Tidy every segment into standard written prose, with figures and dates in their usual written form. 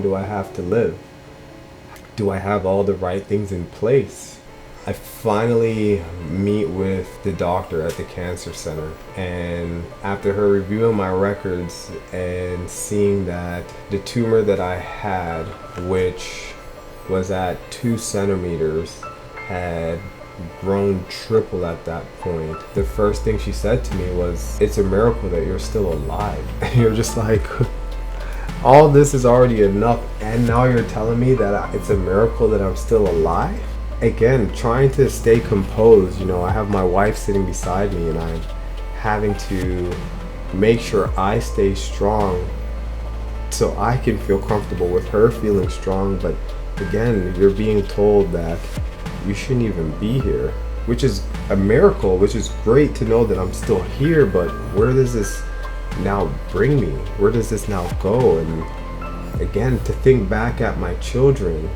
do I have to live? Do I have all the right things in place? I finally meet with the doctor at the cancer center, and after her reviewing my records and seeing that the tumor that I had, which was at 2 centimeters, had grown triple at that point, the first thing she said to me was, "It's a miracle that you're still alive." And you're just like, all this is already enough, and now you're telling me that it's a miracle that I'm still alive? Again, trying to stay composed. I have my wife sitting beside me, and I'm having to make sure I stay strong so I can feel comfortable with her feeling strong. But again, you're being told that you shouldn't even be here, which is a miracle, which is great to know that I'm still here, but where does this now bring me? Where does this now go? And again, to think back at my children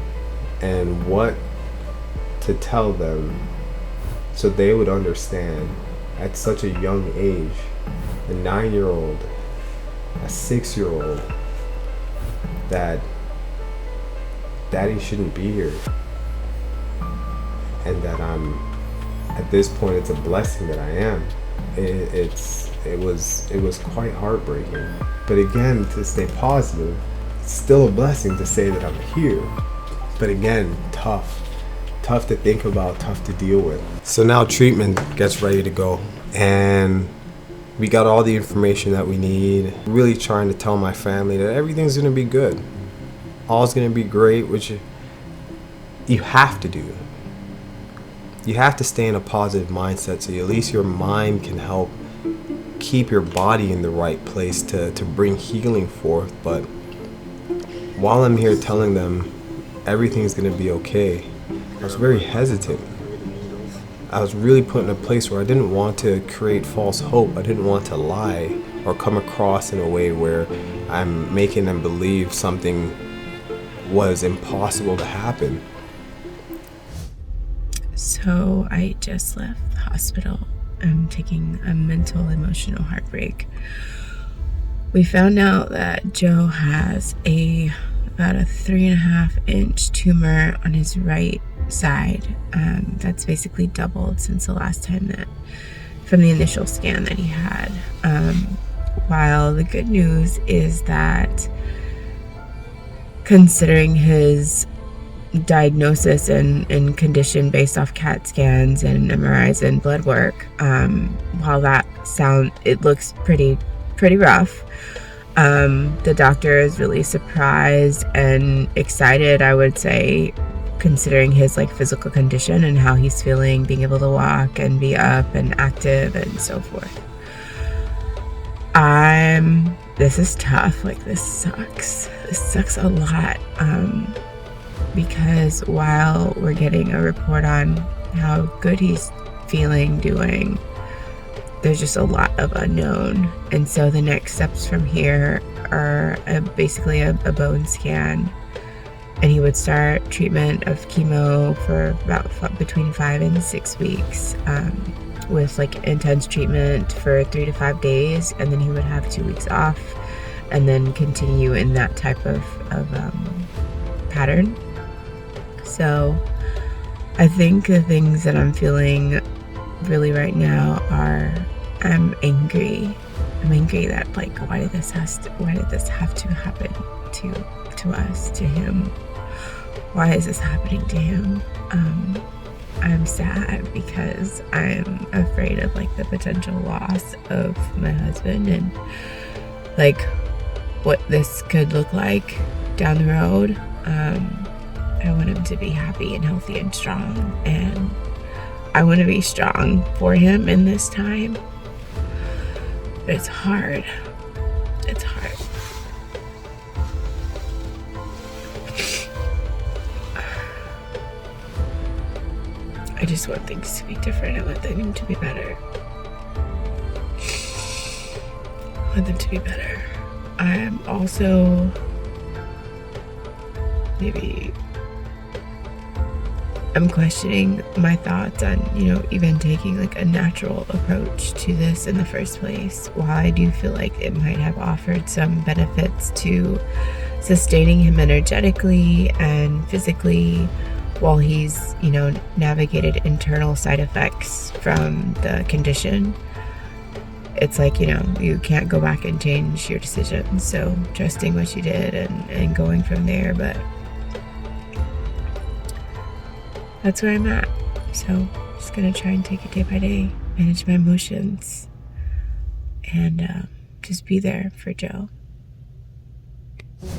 and what to tell them so they would understand at such a young age, a 9-year-old, a 6-year-old, that daddy shouldn't be here, and that at this point it's a blessing that I am. It was quite heartbreaking, but again, to stay positive, it's still a blessing to say that I'm here. But again, tough to think about, tough to deal with. So now treatment gets ready to go, and we got all the information that we need. Really trying to tell my family that everything's gonna be good, all's gonna be great, which you have to do. You have to stay in a positive mindset, so at least your mind can help keep your body in the right place to bring healing forth. But while I'm here telling them everything's gonna be okay, I was very hesitant. I was really put in a place where I didn't want to create false hope. I didn't want to lie or come across in a way where I'm making them believe something was impossible to happen. So I just left the hospital. I'm taking a mental, emotional heartbreak. We found out that Joe has about a 3.5-inch tumor on his right side. That's basically doubled since the last time from the initial scan that he had. While the good news is that, considering his diagnosis and condition based off CAT scans and MRIs and blood work, while it looks pretty rough, the doctor is really surprised and excited, I would say, considering his physical condition and how he's feeling, being able to walk and be up and active and so forth. This is tough. This sucks a lot, because while we're getting a report on how good he's doing, there's just a lot of unknown. And so the next steps from here are basically a bone scan, and he would start treatment of chemo for about between 5 and 6 weeks, with intense treatment for 3 to 5 days, and then he would have 2 weeks off and then continue in that type of pattern. So I think the things that I'm feeling really right now are, I'm angry that why did this have to happen to us, to him? Why is this happening to him? I'm sad because I'm afraid of the potential loss of my husband and what this could look like down the road. I want him to be happy and healthy and strong, and I want to be strong for him in this time. But it's hard. It's hard. I just want things to be different. I want them to be better. I'm also I'm questioning my thoughts on, even taking a natural approach to this in the first place. While I do feel like it might have offered some benefits to sustaining him energetically and physically while he's, navigated internal side effects from the condition. It's like, you can't go back and change your decisions. So trusting what you did and going from there. But that's where I'm at. So just going to try and take it day by day, manage my emotions, and just be there for Joe.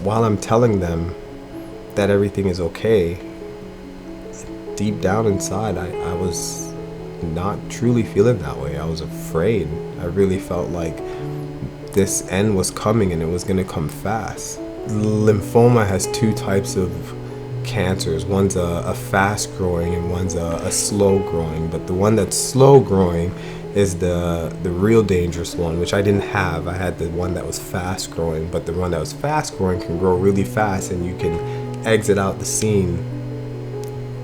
While I'm telling them that everything is okay, deep down inside, I was not truly feeling that way. I was afraid. I really felt like this end was coming and it was going to come fast. Lymphoma has two types of cancers. One's a fast growing and one's a slow growing. But the one that's slow growing is the real dangerous one, which I didn't have. I had the one that was fast growing, but the one that was fast growing can grow really fast and you can exit out the scene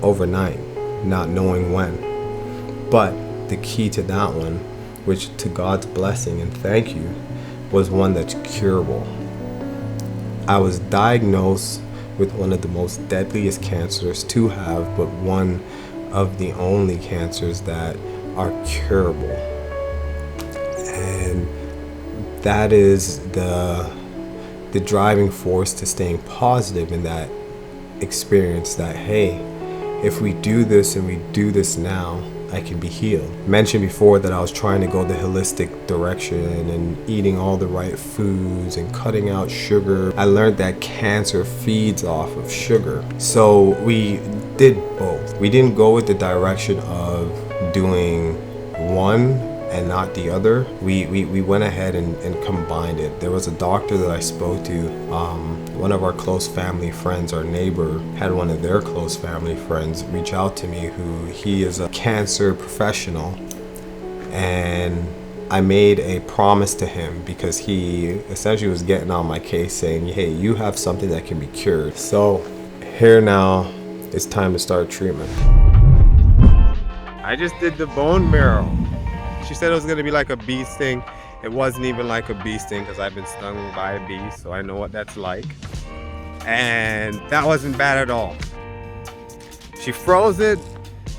overnight, not knowing when. But the key to that one, which to God's blessing and thank you, was one that's curable. I was diagnosed with one of the most deadliest cancers to have, but one of the only cancers that are curable. And that is the driving force to staying positive in that experience, that hey, if we do this and we do this now, I can be healed. I mentioned before that I was trying to go the holistic direction and eating all the right foods and cutting out sugar. I learned that cancer feeds off of sugar. So we did both. We didn't go with the direction of doing one and not the other. We went ahead and combined it. There was a doctor that I spoke to. One of our close family friends, our neighbor, had one of their close family friends reach out to me, who he is a cancer professional. And I made a promise to him because he essentially was getting on my case saying, hey, you have something that can be cured. So here now, it's time to start treatment. I just did the bone marrow. She said it was going to be like a bee sting. It wasn't even like a bee sting because I've been stung by a bee, so I know what that's like. And that wasn't bad at all. She froze it.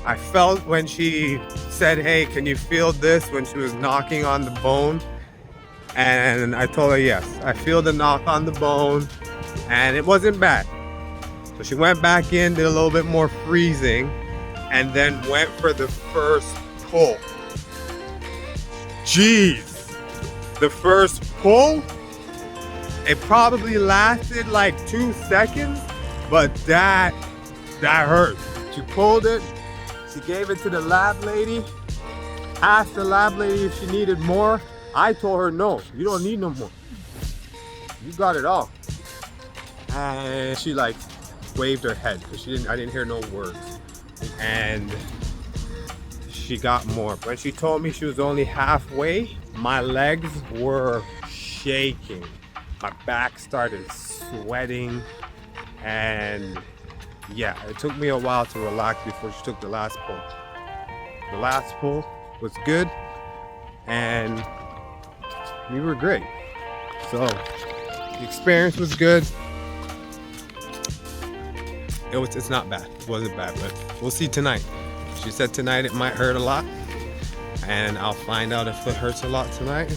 I felt when she said, hey, can you feel this, when she was knocking on the bone? And I told her, yes, I feel the knock on the bone, and it wasn't bad. So she went back in, did a little bit more freezing, and then went for the first pull. Jeez, the first pull, it probably lasted like 2 seconds, but that hurt. She pulled it, she gave it to the lab lady, asked the lab lady if she needed more. I told her, no, you don't need no more. You got it all. And she like waved her head because I didn't hear no words. And she got more. When she told me she was only halfway, my legs were shaking. My back started sweating. And yeah, it took me a while to relax before she took the last pull. The last pull was good and we were great. So the experience was good. It's not bad. It wasn't bad, but we'll see tonight. She said tonight it might hurt a lot, and I'll find out if it hurts a lot tonight,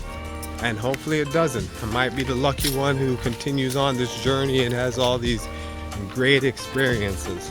and hopefully it doesn't. I might be the lucky one who continues on this journey and has all these great experiences.